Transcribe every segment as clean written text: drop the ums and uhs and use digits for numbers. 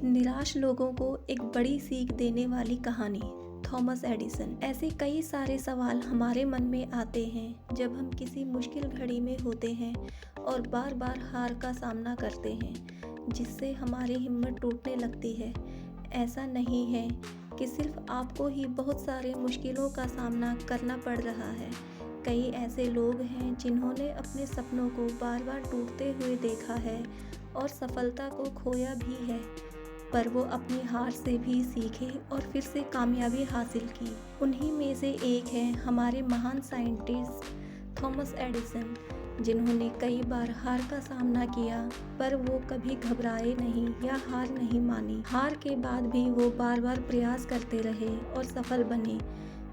निराश लोगों को एक बड़ी सीख देने वाली कहानी। Thomas Edison. ऐसे कई सारे सवाल हमारे मन में आते हैं जब हम किसी मुश्किल घड़ी में होते हैं और बार बार हार का सामना करते हैं, जिससे हमारी हिम्मत टूटने लगती है। ऐसा नहीं है कि सिर्फ आपको ही बहुत सारे मुश्किलों का सामना करना पड़ रहा है। कई ऐसे लोग हैं जिन्होंने अपने सपनों को बार बार टूटते हुए देखा है और सफलता को खोया भी है, पर वो अपनी हार से भी सीखे और फिर से कामयाबी हासिल की। उन्हीं में से एक हैं हमारे महान साइंटिस्ट थॉमस एडिसन, जिन्होंने कई बार हार का सामना किया, पर वो कभी घबराए नहीं या हार नहीं मानी। हार के बाद भी वो बार बार प्रयास करते रहे और सफल बने।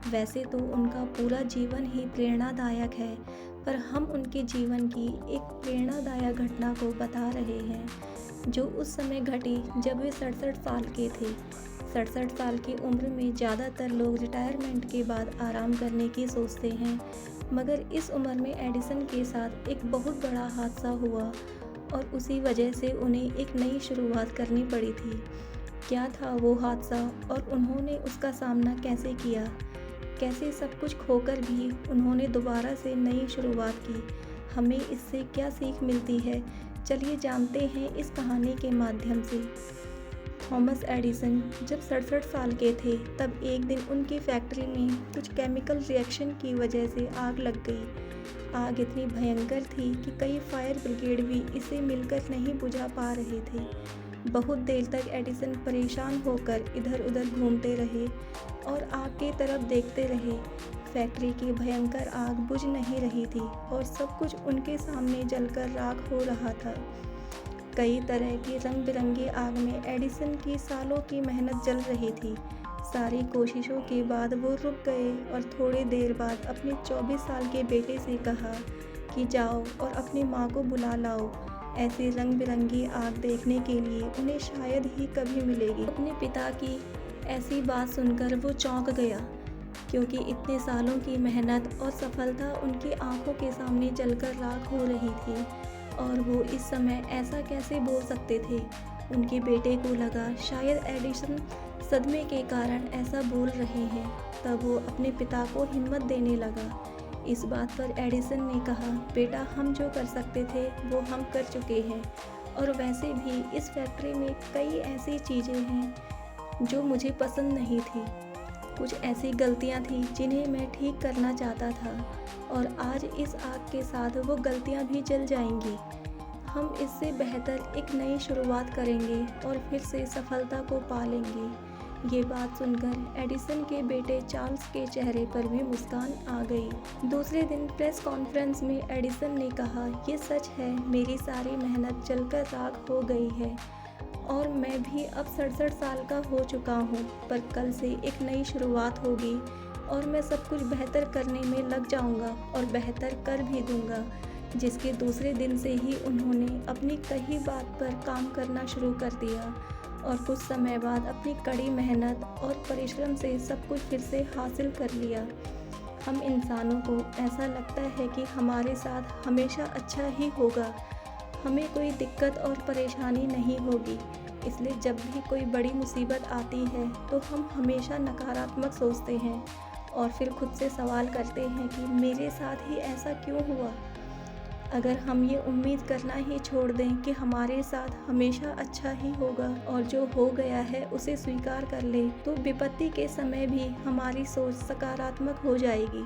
वैसे तो उनका पूरा जीवन ही प्रेरणादायक है, पर हम उनके जीवन की एक प्रेरणादायक घटना को बता रहे हैं, जो उस समय घटी जब वे 67 साल के थे। 67 साल की उम्र में ज़्यादातर लोग रिटायरमेंट के बाद आराम करने की सोचते हैं, मगर इस उम्र में एडिसन के साथ एक बहुत बड़ा हादसा हुआ और उसी वजह से उन्हें एक नई शुरुआत करनी पड़ी थी। क्या था वो हादसा और उन्होंने उसका सामना कैसे किया? कैसे सब कुछ खोकर भी उन्होंने दोबारा से नई शुरुआत की? हमें इससे क्या सीख मिलती है? चलिए जानते हैं इस कहानी के माध्यम से। थॉमस एडिसन जब 67 साल के थे, तब एक दिन उनकी फैक्ट्री में कुछ केमिकल रिएक्शन की वजह से आग लग गई। आग इतनी भयंकर थी कि कई फायर ब्रिगेड भी इसे मिलकर नहीं बुझा पा रहे थे। बहुत देर तक एडिसन परेशान होकर इधर उधर घूमते रहे और आग की तरफ देखते रहे। फैक्ट्री की भयंकर आग बुझ नहीं रही थी और सब कुछ उनके सामने जलकर राख हो रहा था। कई तरह की रंग बिरंगी आग में एडिसन की सालों की मेहनत जल रही थी। सारी कोशिशों के बाद वो रुक गए और थोड़ी देर बाद अपने 24 साल के बेटे से कहा कि जाओ और अपनी माँ को बुला लाओ। ऐसी रंग बिरंगी आग देखने के लिए उन्हें शायद ही कभी मिलेगी। अपने पिता की ऐसी बात सुनकर वो चौंक गया, क्योंकि इतने सालों की मेहनत और सफलता उनकी आंखों के सामने जलकर राख हो रही थी और वो इस समय ऐसा कैसे बोल सकते थे। उनके बेटे को लगा शायद एडिसन सदमे के कारण ऐसा बोल रहे हैं। तब वो अपने पिता को हिम्मत देने लगा। इस बात पर एडिसन ने कहा, बेटा, हम जो कर सकते थे वो हम कर चुके हैं, और वैसे भी इस फैक्ट्री में कई ऐसी चीज़ें हैं जो मुझे पसंद नहीं थी। कुछ ऐसी गलतियां थी जिन्हें मैं ठीक करना चाहता था, और आज इस आग के साथ वो गलतियां भी जल जाएंगी। हम इससे बेहतर एक नई शुरुआत करेंगे और फिर से सफलता को पालेंगे। ये बात सुनकर एडिसन के बेटे चार्ल्स के चेहरे पर भी मुस्कान आ गई। दूसरे दिन प्रेस कॉन्फ्रेंस में एडिसन ने कहा, ये सच है, मेरी सारी मेहनत जलकर राख हो गई है और मैं भी अब 67 साल का हो चुका हूँ, पर कल से एक नई शुरुआत होगी और मैं सब कुछ बेहतर करने में लग जाऊँगा और बेहतर कर भी दूँगा। जिसके दूसरे दिन से ही उन्होंने अपनी कही बात पर काम करना शुरू कर दिया और कुछ समय बाद अपनी कड़ी मेहनत और परिश्रम से सब कुछ फिर से हासिल कर लिया। हम इंसानों को ऐसा लगता है कि हमारे साथ हमेशा अच्छा ही होगा, हमें कोई दिक्कत और परेशानी नहीं होगी। इसलिए जब भी कोई बड़ी मुसीबत आती है तो हम हमेशा नकारात्मक सोचते हैं और फिर खुद से सवाल करते हैं कि मेरे साथ ही ऐसा क्यों हुआ। अगर हम ये उम्मीद करना ही छोड़ दें कि हमारे साथ हमेशा अच्छा ही होगा और जो हो गया है उसे स्वीकार कर लें, तो विपत्ति के समय भी हमारी सोच सकारात्मक हो जाएगी।